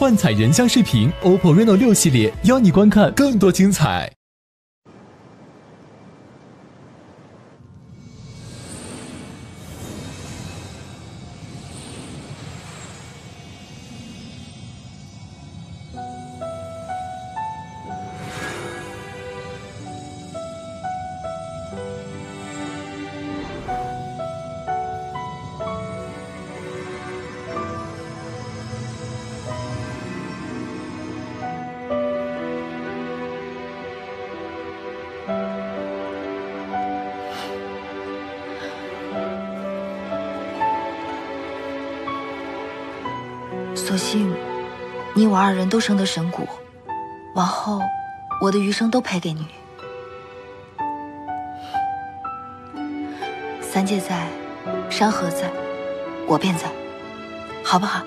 幻彩人像视频 OPPO Reno6系列，邀你观看更多精彩。所幸，你我二人都生得神骨，往后我的余生都陪给你。三界在，山河在，我便在，好不好？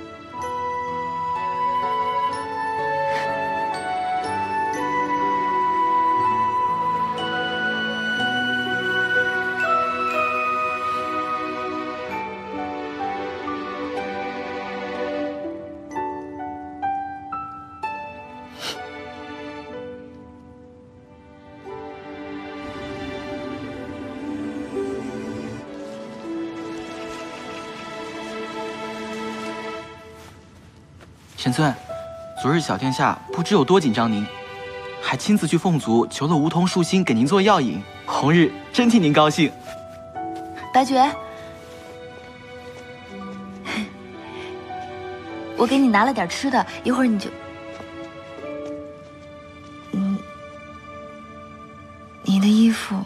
神尊，昨日小殿下不知有多紧张您，还亲自去凤族求了梧桐树心给您做药引，红日真替您高兴。白绝，我给你拿了点吃的，一会儿你就……你的衣服。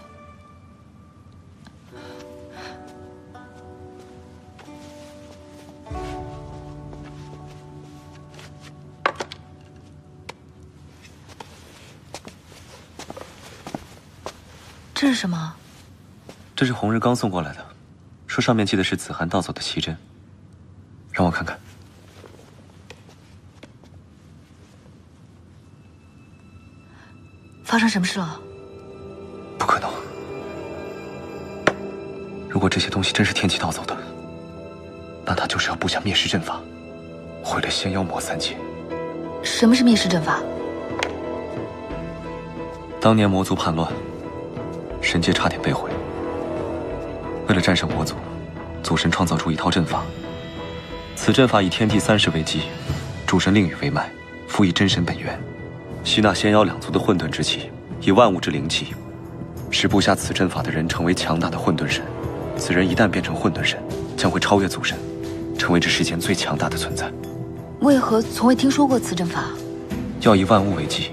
这是什么？这是红日刚送过来的，说上面系的是子涵盗走的奇珍，让我看看。发生什么事了？不可能！如果这些东西真是天启盗走的，那他就是要布下灭世阵法，毁了仙妖魔三界。什么是灭世阵法？当年魔族叛乱。神界差点被毁，为了战胜魔族，祖神创造出一套阵法。此阵法以天地30为基，主神令宇为脉，辅以真神本源，吸纳仙妖两族的混沌之气，以万物之灵气，使布下此阵法的人成为强大的混沌神。此人一旦变成混沌神，将会超越祖神，成为这世间最强大的存在。为何从未听说过此阵法？要以万物为基，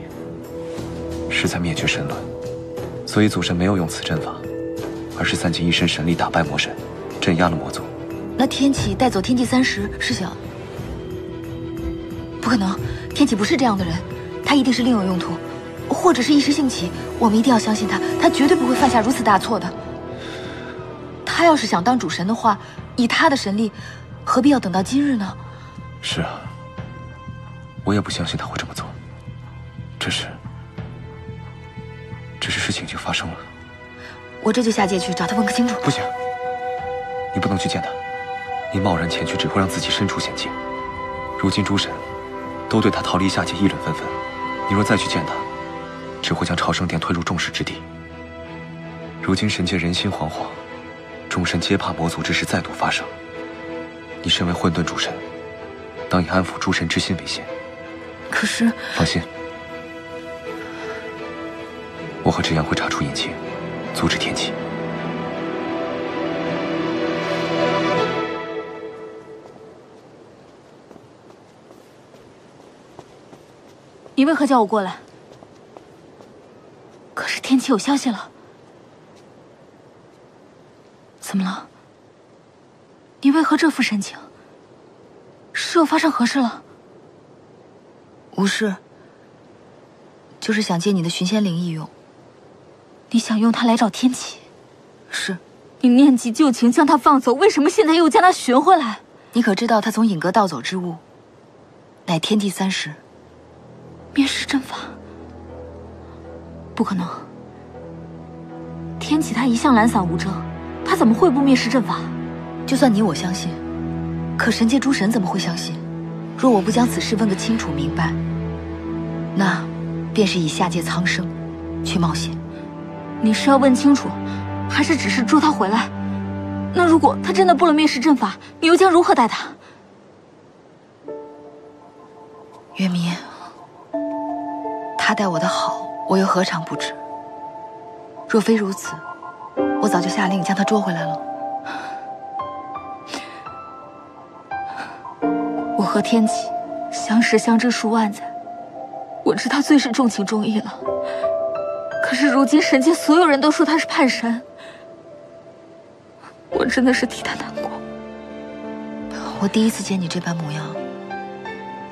是在灭绝神伦。所以祖神没有用此阵法，而是散尽一身神力打败魔神，镇压了魔族。那天启带走天地30是想……不可能，天启不是这样的人，他一定是另有用途，或者是一时兴起。我们一定要相信他，他绝对不会犯下如此大错的。他要是想当主神的话，以他的神力，何必要等到今日呢？是啊，我也不相信他会这么做。只是事情已经发生了。我这就下界去找他问个清楚。不行，你不能去见他。你贸然前去，只会让自己身处险境。如今诸神都对他逃离下界议论纷纷，你若再去见他，只会将朝圣殿推入众矢之的。如今神界人心惶惶，众神皆怕魔族之事再度发生。你身为混沌主神，当以安抚诸神之心为先。可是，放心。我和之阳会查出隐情，阻止天启。你为何叫我过来？可是天启有消息了。怎么了？你为何这副神情？是又发生何事了？无事，就是想借你的寻仙灵一用。你想用它来找天启？是。你念及旧情，将他放走，为什么现在又将他寻回来？你可知道他从隐阁盗走之物，乃天地30灭世阵法？不可能。天启他一向懒散无章，他怎么会不灭世阵法？就算你我相信，可神界诸神怎么会相信？若我不将此事问个清楚明白，那便是以下界苍生去冒险。你是要问清楚，还是只是助他回来？那如果他真的布了灭世阵法，你又将如何待他？月明，他待我的好，我又何尝不知？若非如此，我早就下令将他捉回来了。我和天启相识相知数万载，我知他最是重情重义了。可是如今神界所有人都说他是叛神，我真的是替他难过。我第一次见你这般模样，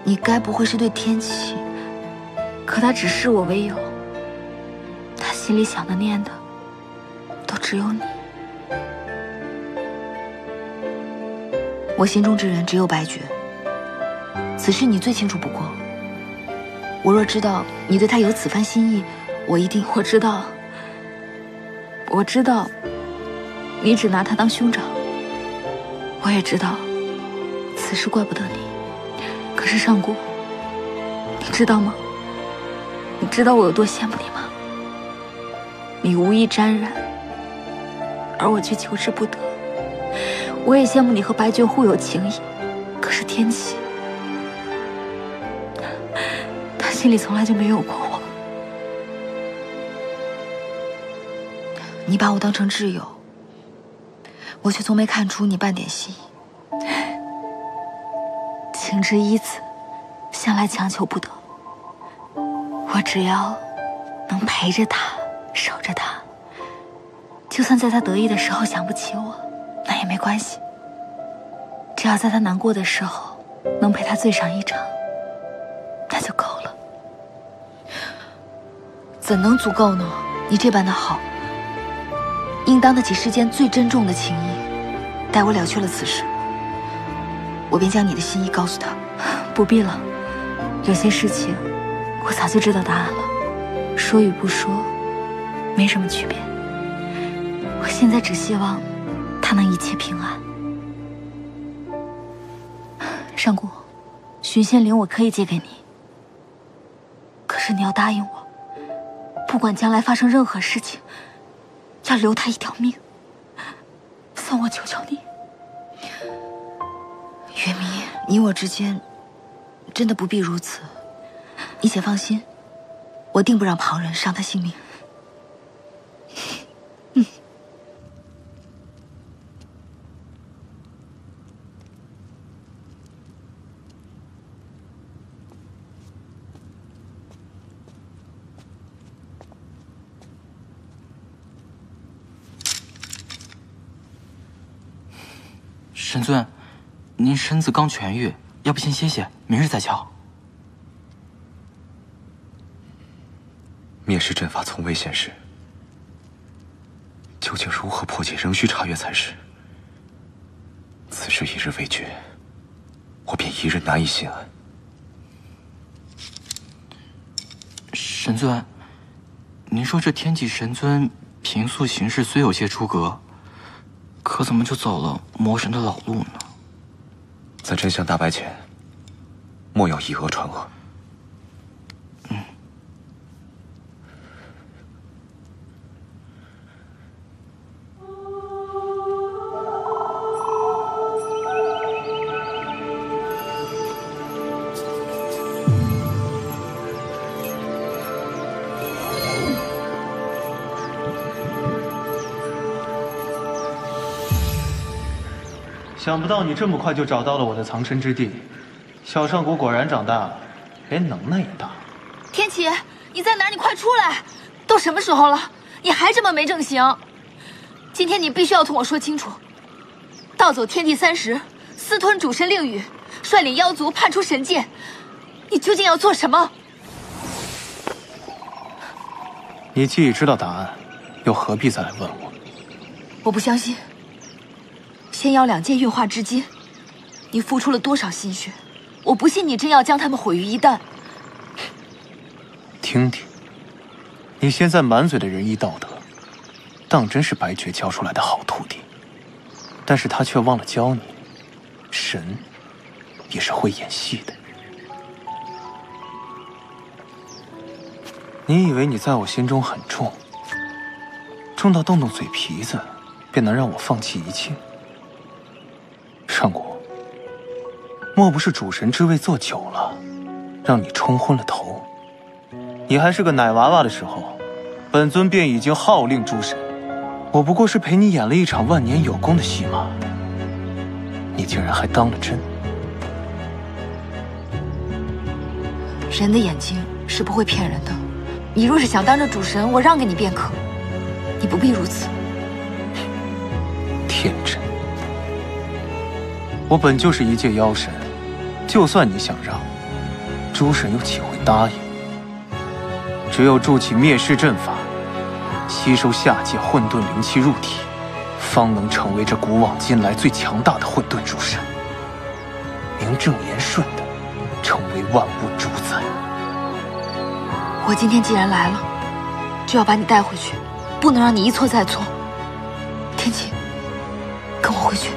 你该不会是对天启？可他只视我为友，他心里想的念的都只有你。我心中之人只有白绝，此事你最清楚不过。我若知道你对他有此番心意，我一定……我知道，你只拿他当兄长。我也知道，此事怪不得你。可是上古，你知道吗？你知道我有多羡慕你吗？你无意沾染，而我却求之不得。我也羡慕你和白绝互有情谊，可是天启，他心里从来就没有过我。你把我当成挚友，我却从没看出你半点心意。情之一子，向来强求不得。我只要能陪着他，守着他，就算在他得意的时候想不起我，那也没关系。只要在他难过的时候能陪他醉上一场，那就够了。怎能足够呢？你这般的好，应当得起世间最珍重的情谊。待我了却了此事，我便将你的心意告诉他。不必了，有些事情我早就知道答案了，说与不说没什么区别。我现在只希望他能一切平安。上古，寻仙灵我可以借给你，可是你要答应我，不管将来发生任何事情，要留他一条命。算我求求你。月明，你我之间真的不必如此。你且放心，我定不让旁人伤他性命。神尊，您身子刚痊愈，要不先歇歇，明日再瞧。灭世阵法从未现世，究竟如何破解，仍需查阅才是。此事一日未决，我便一日难以心安。神尊，您说这天启神尊平素行事虽有些出格，可怎么就走了魔神的老路呢？在真相大白前，莫要以讹传讹。想不到你这么快就找到了我的藏身之地，小上古果然长大了，连能耐也大。天启，你在哪儿？你快出来！都什么时候了，你还这么没正形？今天你必须要同我说清楚。盗走天地30，私吞主神令宇，率领妖族叛出神界，你究竟要做什么？你既已知道答案，又何必再来问我？我不相信。仙妖2界运化至今，你付出了多少心血？我不信你真要将他们毁于一旦。听听，你现在满嘴的仁义道德，当真是白绝教出来的好徒弟，但是他却忘了教你，神也是会演戏的。你以为你在我心中很重，重到动动嘴皮子便能让我放弃一切？上古，莫不是主神之位坐久了，让你冲昏了头？你还是个奶娃娃的时候，本尊便已经号令诸神，我不过是陪你演了一场万年有功的戏码，你竟然还当了真。人的眼睛是不会骗人的，你若是想当这主神，我让给你便可，你不必如此。天真！我本就是一介妖神，就算你想让，诸神又岂会答应？只有筑起灭世阵法，吸收下界混沌灵气入体，方能成为这古往今来最强大的混沌主神，名正言顺的成为万物主宰。我今天既然来了，就要把你带回去，不能让你一错再错。天启，跟我回去。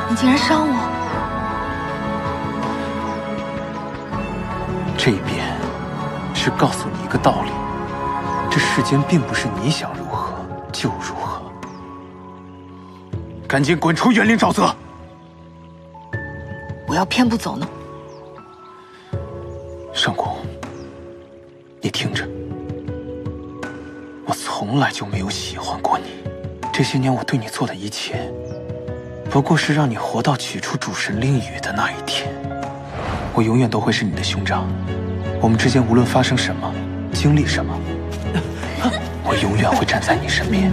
你竟然伤我！这边是告诉你一个道理：这世间并不是你想如何就如何。赶紧滚出园林沼泽！我要偏不走呢。上古，你听着，我从来就没有喜欢过你。这些年我对你做的一切，不过是让你活到取出主神令语的那一天。我永远都会是你的兄长，我们之间无论发生什么，经历什么，我永远会站在你身边。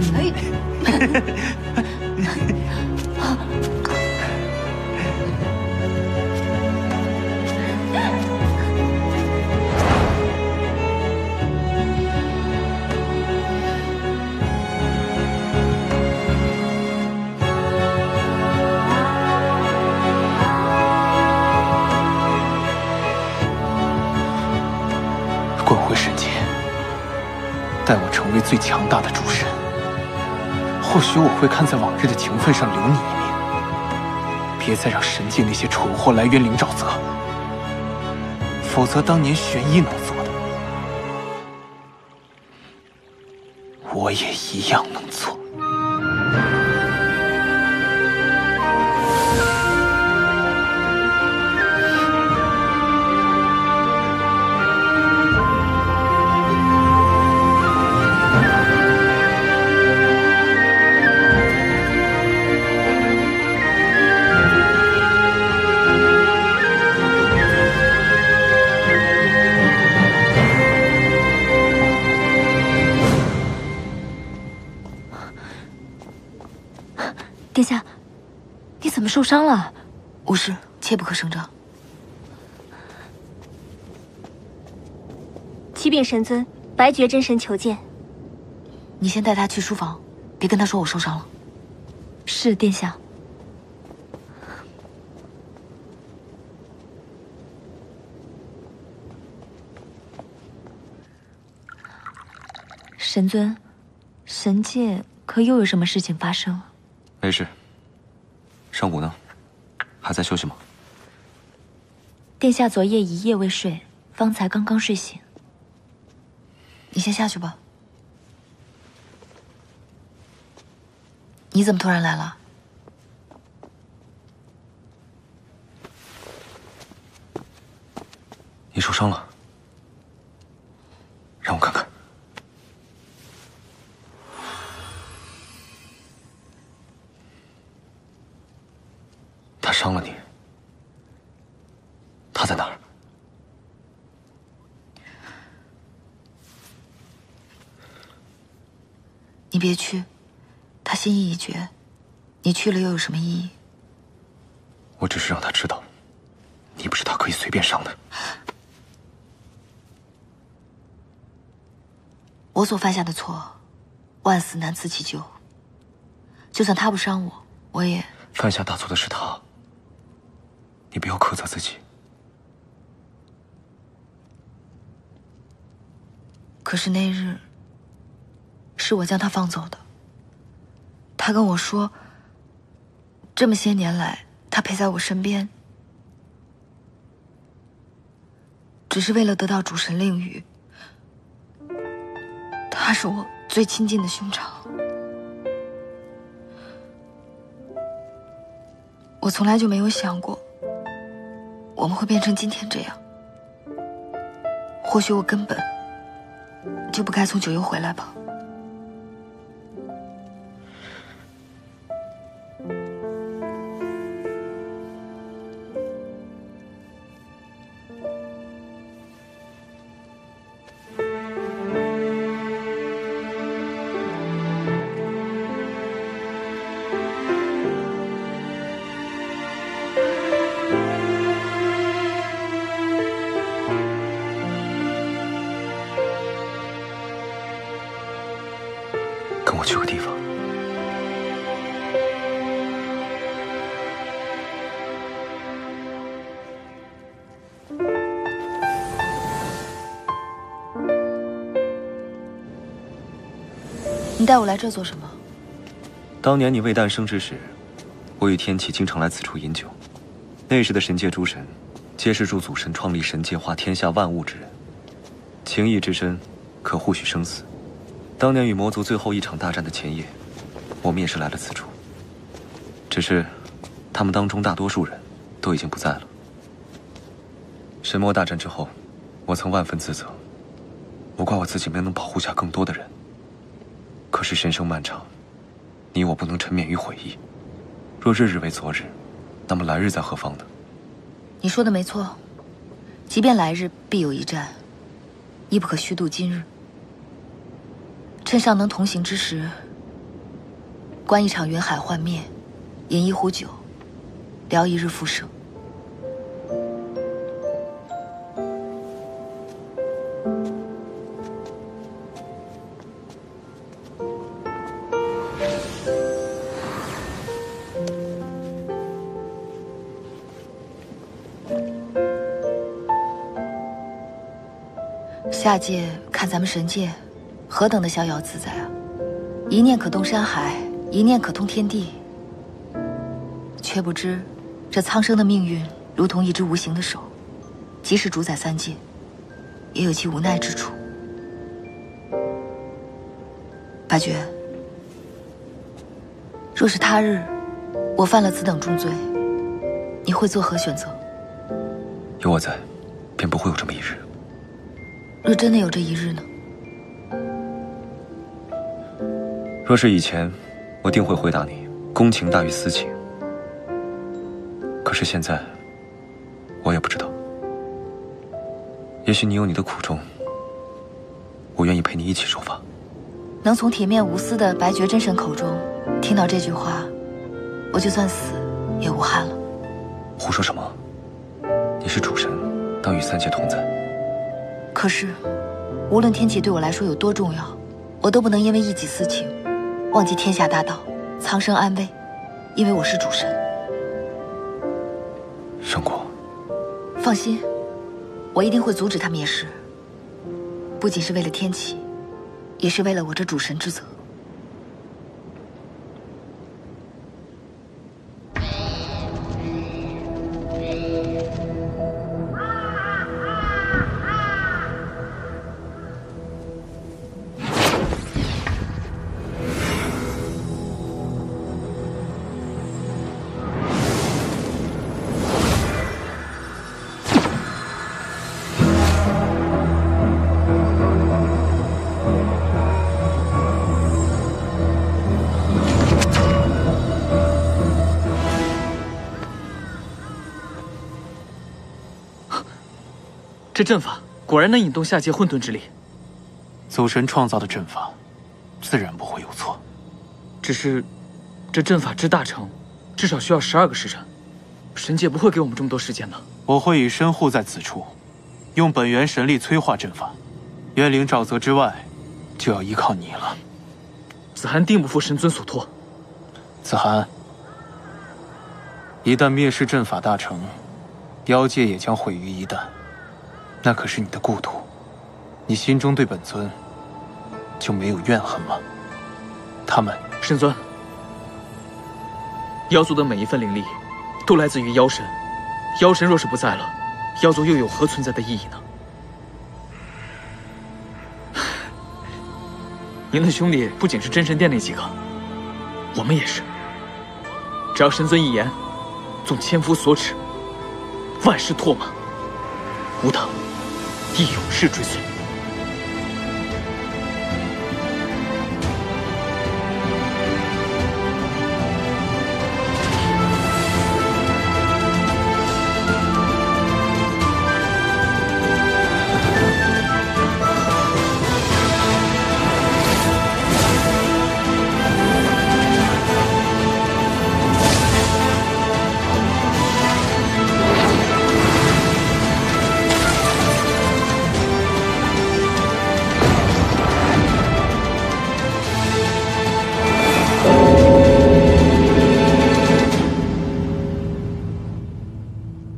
滚回神界，待我成为最强大的主神，或许我会看在往日的情分上留你一命。别再让神界那些蠢货来园林沼泽，否则当年玄一能做的，我也一样能做。殿下，你怎么受伤了？无事，切不可声张。启禀神尊，白绝真神求见。你先带他去书房，别跟他说我受伤了。是殿下。神尊，神界可又有什么事情发生？没事。上古呢？还在休息吗？殿下昨夜一夜未睡，方才刚刚睡醒。你先下去吧。你怎么突然来了？你受伤了，让我看看。他伤了你，他在哪儿？你别去，他心意已决，你去了又有什么意义？我只是让他知道，你不是他可以随便伤的。我所犯下的错，万死难辞其咎。就算他不伤我，我也……犯下大错的是他，你不要苛责自己。可是那日，是我将他放走的。他跟我说，这么些年来，他陪在我身边，只是为了得到主神令语。他是我最亲近的兄长。我从来就没有想过，我们会变成今天这样。或许我根本就不该从九幽回来吧。跟我去个地方。你带我来这做什么？当年你未诞生之时，我与天启经常来此处饮酒。那时的神界诸神，皆是助祖神创立神界、化天下万物之人，情谊之深，可互许生死。当年与魔族最后一场大战的前夜，我们也是来了此处。只是，他们当中大多数人都已经不在了。神魔大战之后，我曾万分自责，我怪我自己没能保护下更多的人。可是人生漫长，你我不能沉湎于悔意。若日日为昨日，那么来日在何方呢？你说的没错，即便来日必有一战，亦不可虚度今日。趁尚能同行之时，观一场云海幻灭，饮一壶酒，聊一日浮生。下界看咱们神界，何等的逍遥自在啊！一念可动山海，一念可通天地。却不知，这苍生的命运如同一只无形的手，即使主宰三界，也有其无奈之处。白绝，若是他日我犯了此等重罪，你会作何选择？有我在，便不会有这么一日。若真的有这一日呢？若是以前，我定会回答你，公情大于私情。可是现在，我也不知道。也许你有你的苦衷，我愿意陪你一起受罚。能从铁面无私的白绝真神口中听到这句话，我就算死也无憾了。胡说什么？你是主神，当与三界同在。可是，无论天启对我来说有多重要，我都不能因为一己私情，忘记天下大道、苍生安危，因为我是主神。圣果，放心，我一定会阻止他灭世，不仅是为了天启，也是为了我这主神之责。这阵法果然能引动下界混沌之力。祖神创造的阵法，自然不会有错。只是，这阵法之大成，至少需要12个时辰，神界不会给我们这么多时间的。我会以身护在此处，用本源神力催化阵法。渊灵沼泽之外，就要依靠你了。子涵定不负神尊所托。子涵，一旦灭世阵法大成，妖界也将毁于一旦。那可是你的故土，你心中对本尊就没有怨恨吗？他们，神尊，妖族的每一份灵力，都来自于妖神。妖神若是不在了，妖族又有何存在的意义呢？您的兄弟不仅是真神殿那几个，我们也是。只要神尊一言，纵千夫所指，万事唾马，吾等亦永世追随。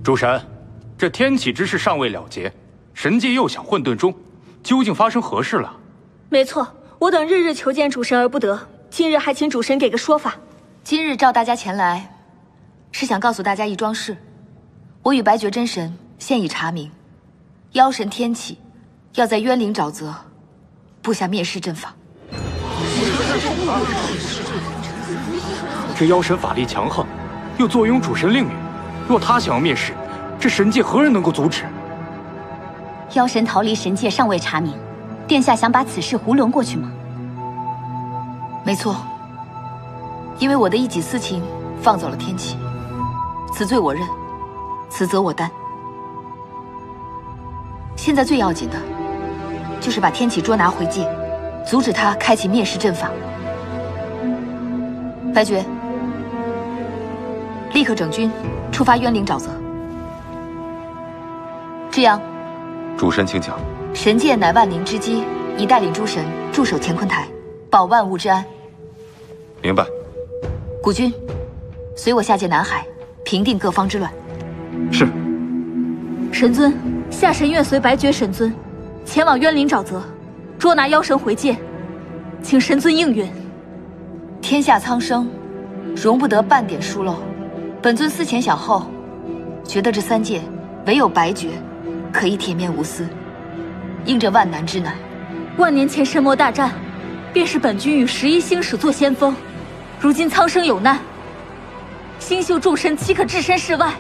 主神，这天启之事尚未了结，神界又想混沌中，究竟发生何事了？没错，我等日日求见主神而不得，今日还请主神给个说法。今日召大家前来，是想告诉大家一桩事。我与白绝真神现已查明，妖神天启要在渊灵沼泽布下灭世阵法。这妖神法力强横，又坐拥主神令允，若他想要灭世，这神界何人能够阻止？妖神逃离神界尚未查明，殿下想把此事囫囵过去吗？没错，因为我的一己私情放走了天启，此罪我认，此责我担。现在最要紧的，就是把天启捉拿回界，阻止他开启灭世阵法。白绝，立刻整军出发渊灵沼泽。这样，主神请讲。神界乃万灵之基，已带领诸神驻守乾坤台，保万物之安。明白。古君，随我下界南海，平定各方之乱。是。神尊，下神愿随白绝神尊前往渊灵沼泽，捉拿妖神回界，请神尊应允。天下苍生，容不得半点疏漏。本尊思前想后，觉得这三界唯有白绝可以铁面无私，应这万难之难。万年前神魔大战，便是本君与11星矢做先锋。如今苍生有难，星宿众神岂可置身事外？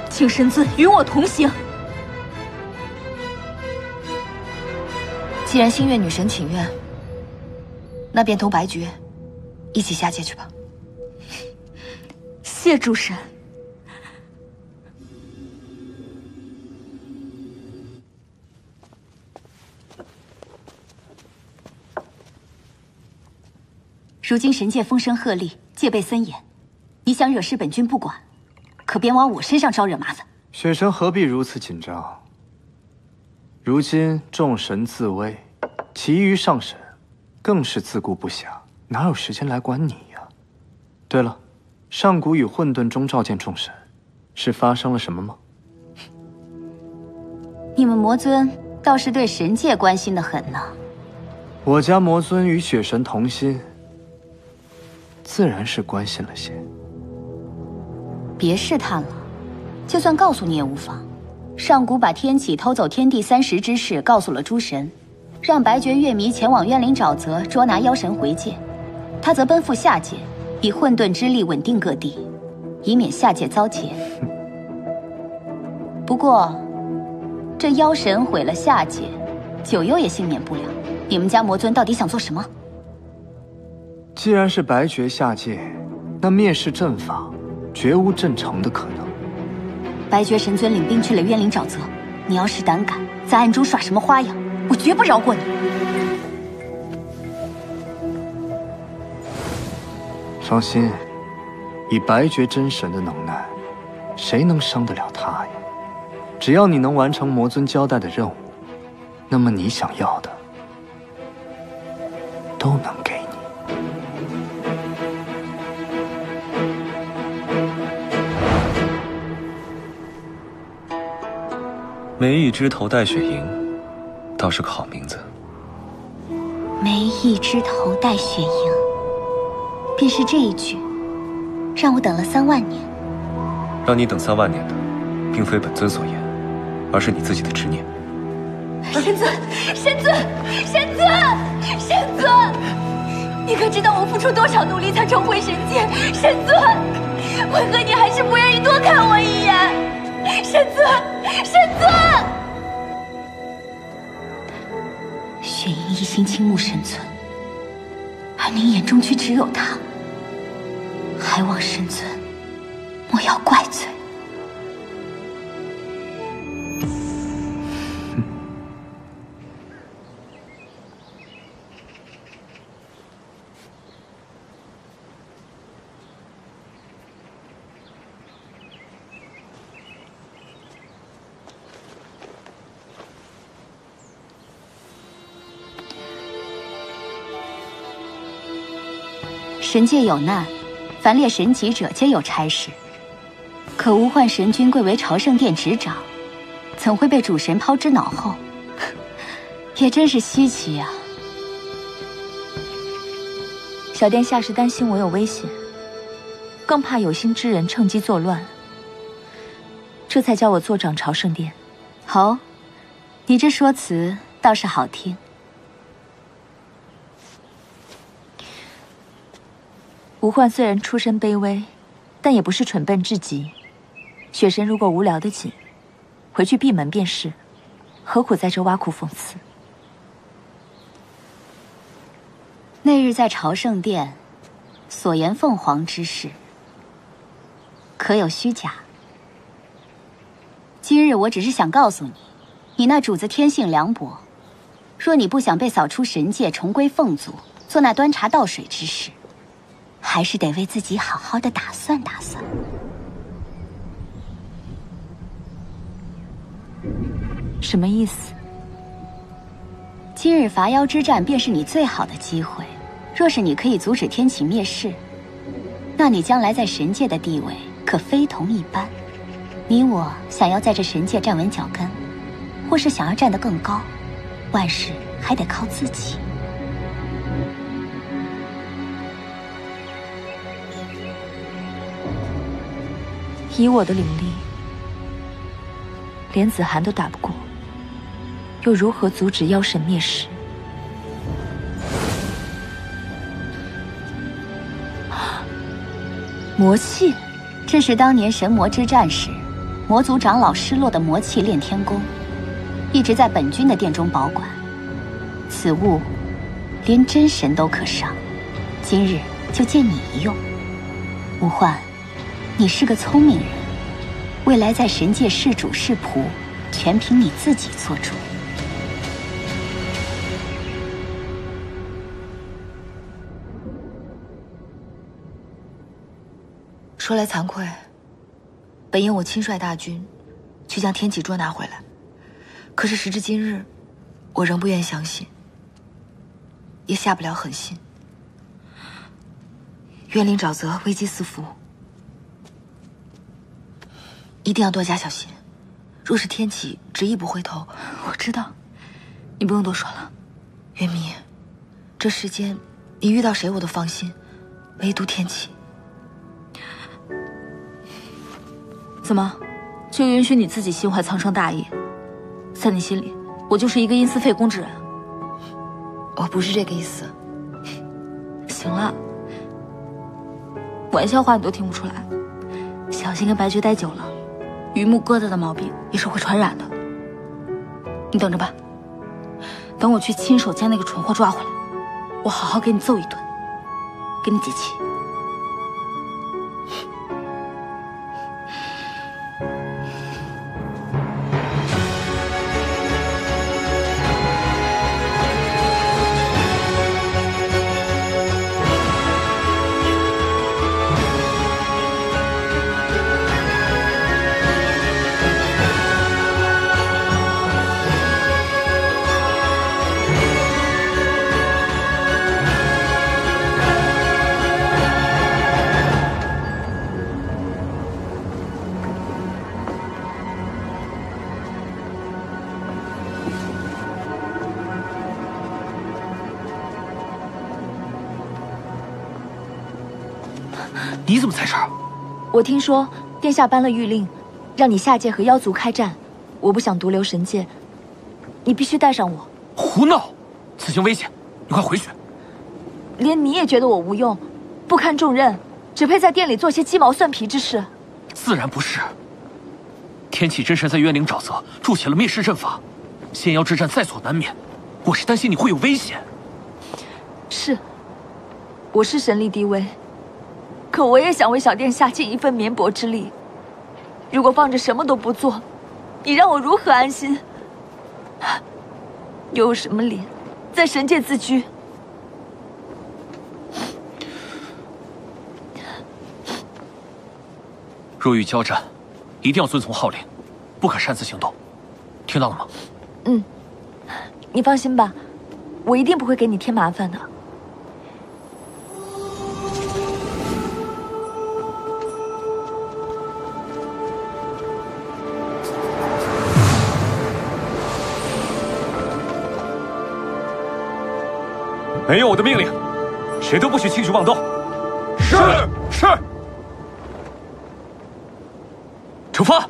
请神尊与我同行。既然星月女神请愿，那便同白绝一起下界去吧。谢主神。如今神界风声鹤唳，戒备森严，你想惹事本君不管，可别往我身上招惹麻烦。雪神何必如此紧张？如今众神自危，其余上神更是自顾不暇，哪有时间来管你呀？对了，上古与混沌中召见众神，是发生了什么吗？你们魔尊倒是对神界关心的很呢。我家魔尊与雪神同心，自然是关心了些。别试探了，就算告诉你也无妨。上古把天启偷走天地30之事告诉了诸神，让白绝月迷前往渊灵沼泽捉拿妖神回界，他则奔赴下界，以混沌之力稳定各地，以免下界遭劫。不过，这妖神毁了下界，九幽也幸免不了。你们家魔尊到底想做什么？既然是白绝下界，那灭世阵法绝无阵成的可能。白绝神尊领兵去了渊灵沼泽，你要是胆敢在暗中耍什么花样，我绝不饶过你。放心，以白绝真神的能耐，谁能伤得了他呀？只要你能完成魔尊交代的任务，那么你想要的都能给你。梅意枝头戴雪莹，倒是个好名字。梅意枝头戴雪莹，便是这一句，让我等了3万年。让你等3万年的，并非本尊所言，而是你自己的执念。神尊，神尊，神尊，神尊！你可知道我付出多少努力才重回神界？神尊，为何你还是不愿意多看我一眼？神尊，神尊！雪莹一心倾慕神尊，而您眼中却只有他，还望神尊莫要怪罪。神界有难，凡列神级者皆有差事。可无患神君贵为朝圣殿执掌，怎会被主神抛之脑后？也真是稀奇啊！小殿下是担心我有危险，更怕有心之人趁机作乱，这才叫我坐掌朝圣殿。哦，你这说辞倒是好听。吴焕虽然出身卑微，但也不是蠢笨至极。雪神如果无聊得紧，回去闭门便是，何苦在这挖苦讽刺？那日在朝圣殿所言凤凰之事，可有虚假？今日我只是想告诉你，你那主子天性凉薄，若你不想被扫出神界，重归凤族，做那端茶倒水之事，还是得为自己好好的打算打算。什么意思？今日伐妖之战便是你最好的机会。若是你可以阻止天启灭世，那你将来在神界的地位可非同一般。你我想要在这神界站稳脚跟，或是想要站得更高，万事还得靠自己。以我的灵力，连子涵都打不过，又如何阻止妖神灭世？魔器，这是当年神魔之战时，魔族长老失落的魔器炼天宫，一直在本君的殿中保管。此物连真神都可伤，今日就借你一用。吴焕，你是个聪明人，未来在神界是主是仆，全凭你自己做主。说来惭愧，本应我亲率大军去将天启捉拿回来，可是时至今日，我仍不愿相信，也下不了狠心。冤灵沼泽危机四伏，一定要多加小心。若是天启执意不回头，我知道，你不用多说了。渊弥，这世间你遇到谁我都放心，唯独天启。怎么，就允许你自己心怀苍生大义？在你心里，我就是一个因私废公之人？我不是这个意思。行了，玩笑话你都听不出来，小心跟白绝待久了，榆木疙瘩的毛病也是会传染的。你等着吧，等我去亲手将那个蠢货抓回来，我好好给你揍一顿，给你解气。你怎么在这儿？我听说殿下颁了谕令，让你下界和妖族开战。我不想独留神界，你必须带上我。胡闹！此行危险，你快回去。连你也觉得我无用，不堪重任，只配在殿里做些鸡毛蒜皮之事？自然不是。天启真神在渊灵沼泽筑起了灭世阵法，仙妖之战在所难免。我是担心你会有危险。是，我是神力低微，可我也想为小殿下尽一份绵薄之力。如果放着什么都不做，你让我如何安心？又有什么脸在神界自居？若欲交战，一定要遵从号令，不可擅自行动，听到了吗？嗯，你放心吧，我一定不会给你添麻烦的。没有我的命令，谁都不许轻举妄动。是。出发！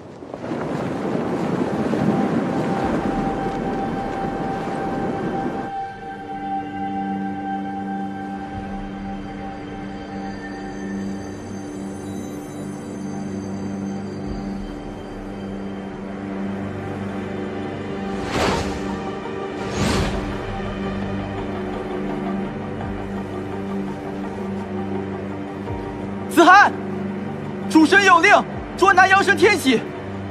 子涵，主神有令，捉拿妖神天启。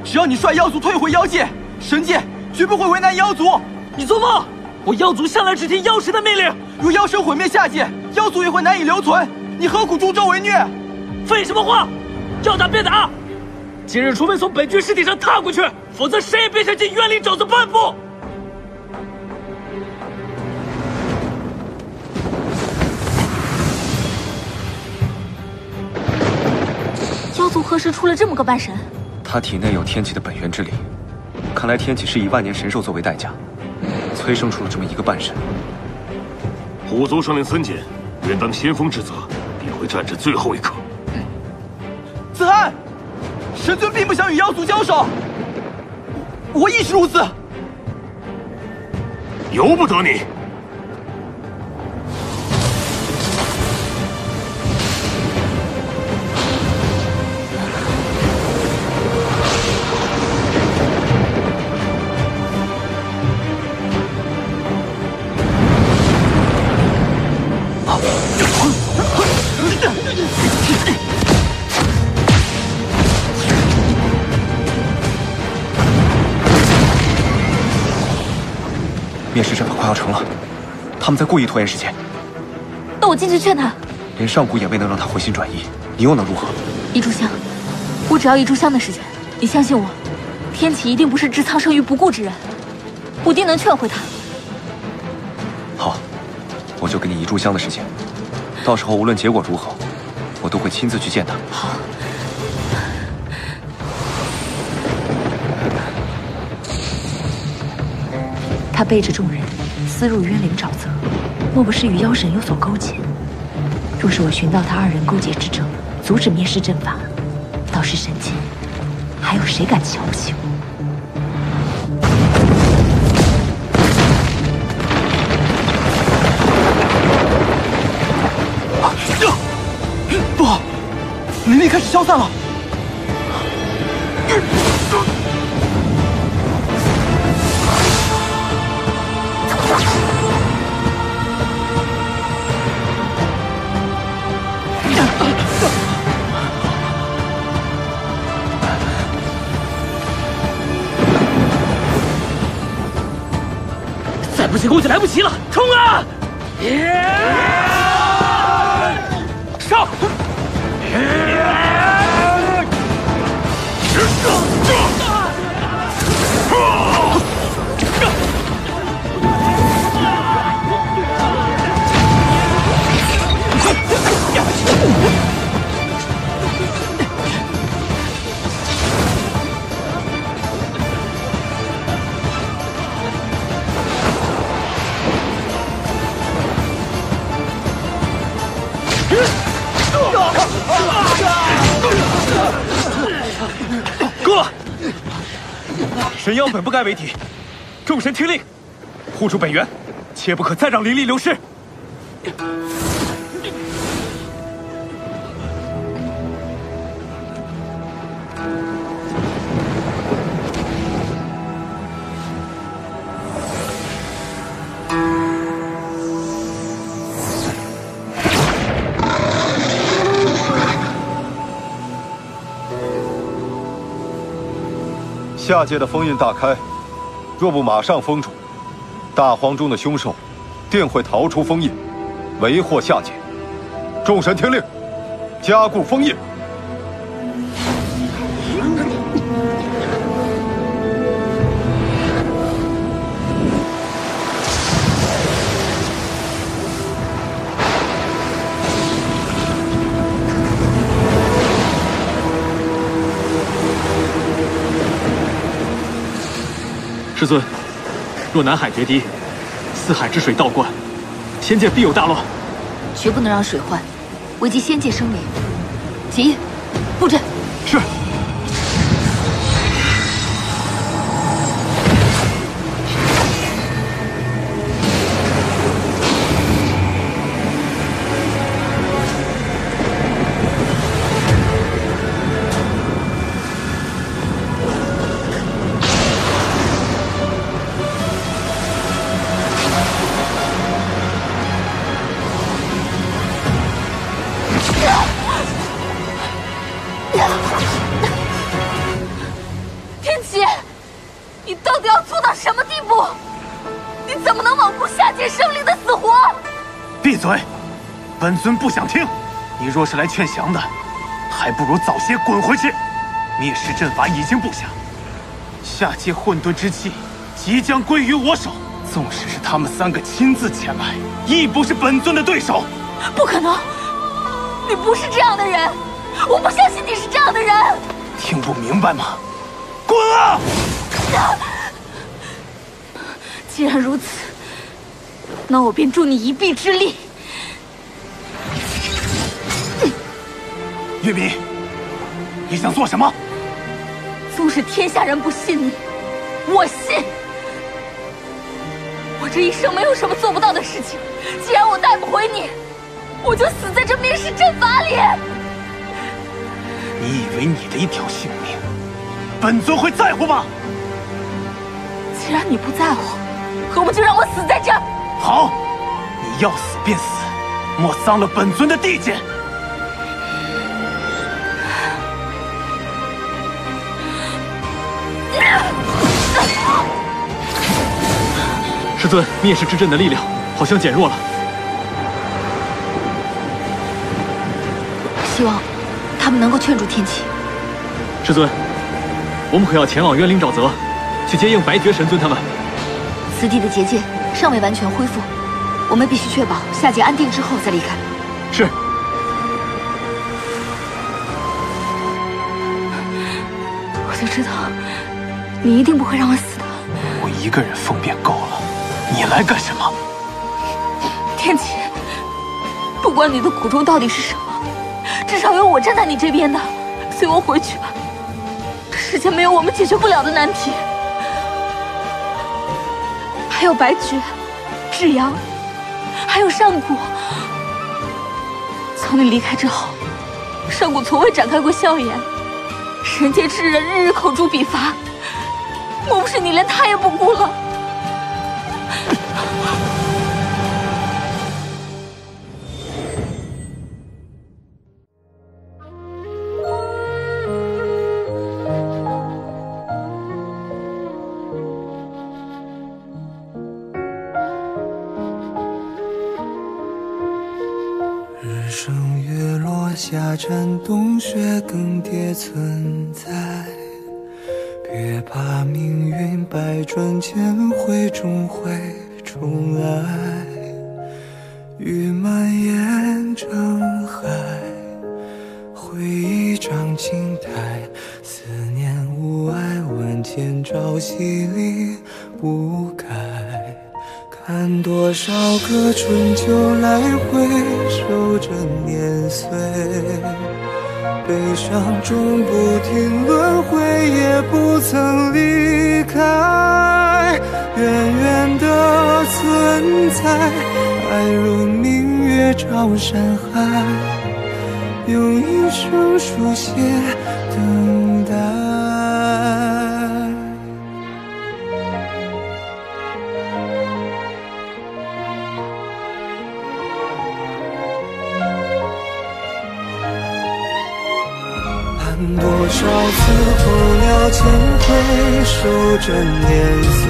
只要你率妖族退回妖界，神界绝不会为难妖族。你做梦！我妖族向来只听妖神的命令。若妖神毁灭下界，妖族也会难以留存。你何苦助纣为虐？废什么话！要打便打！今日除非从本君尸体上踏过去，否则谁也别想进渊灵沼泽半步。妖族何时出了这么个半神？他体内有天启的本源之力，看来天启是以万年神兽作为代价，催生出了这么一个半神。虎族生灵森简，愿当先锋之责，必会战至最后一刻。子涵，神尊并不想与妖族交手，我亦是如此。由不得你。灭世阵法快要成了，他们在故意拖延时间。那我进去劝他。连上古也未能让他回心转意，你又能如何？一炷香，我只要一炷香的时间。你相信我，天启一定不是置苍生于不顾之人，我定能劝回他。好，我就给你一炷香的时间，到时候无论结果如何，我都会亲自去见他。好。他背着众人私入渊灵沼泽，莫不是与妖神有所勾结？若是我寻到他二人勾结之证，阻止灭世阵法，倒是神界还有谁敢瞧不起我？不好，灵力开始消散了。再不行攻就来不及了，冲啊！上！够了！神妖本不该为敌，众神听令，护住本源，切不可再让灵力流失。下界的封印大开，若不马上封住，大荒中的凶兽定会逃出封印，为祸下界。众神听令，加固封印。师尊，若南海决堤，四海之水倒灌，仙界必有大乱，绝不能让水患危及仙界生灵。结印，布阵。是。本尊不想听，你若是来劝降的，还不如早些滚回去。灭世阵法已经布下，下界混沌之气即将归于我手。纵使是他们三个亲自前来，亦不是本尊的对手。不可能，你不是这样的人，我不相信你是这样的人。听不明白吗？滚啊！既然如此，那我便助你一臂之力。月明，你想做什么？纵使天下人不信你，我信。我这一生没有什么做不到的事情，既然我带不回你，我就死在这灭世阵法里。你以为你的一条性命，本尊会在乎吗？既然你不在乎，何不就让我死在这儿？好，你要死便死，莫丧了本尊的地界。师尊，灭世之阵的力量好像减弱了。希望他们能够劝住天启。师尊，我们可要前往冤灵沼泽，去接应白绝神尊他们。此地的结界尚未完全恢复，我们必须确保下界安定之后再离开。是。我就知道，你一定不会让我死的。我一个人疯变够了，你来干什么？天启，不管你的苦衷到底是什么，至少有我站在你这边的。随我回去吧，这世界没有我们解决不了的难题。还有白绝、至阳，还有上古。从你离开之后，上古从未展开过笑颜，人间之人日日口诛笔伐，莫不是你连他也不顾了？日升月落下沉，冬雪更迭存在。别怕命运百转千回，终会重来。雨蔓延成海，回忆长青苔。思念无碍，万千朝夕离不开。盼多少个春秋来回，守着年岁。悲伤终不停轮回，也不曾离开。远远的存在，爱如明月照山海，用一生书写等待。多少次候鸟千回，守着年岁。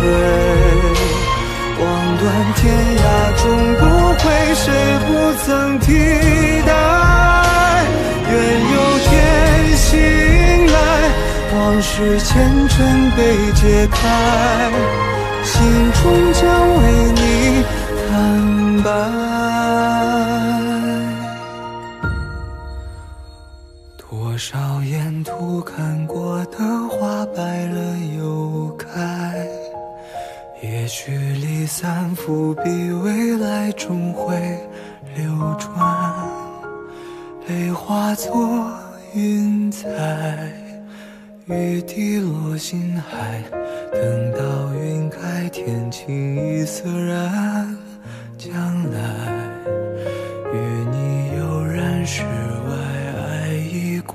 望断天涯终不悔，谁不曾替代？愿有天醒来，往事前尘被揭开，心中将为你坦白。多少沿途看过的花败了又开，也许离散伏笔，未来终会流转。泪化作云彩，雨滴落心海，等到云开，天晴已色然。将来与你悠然世外，爱已过。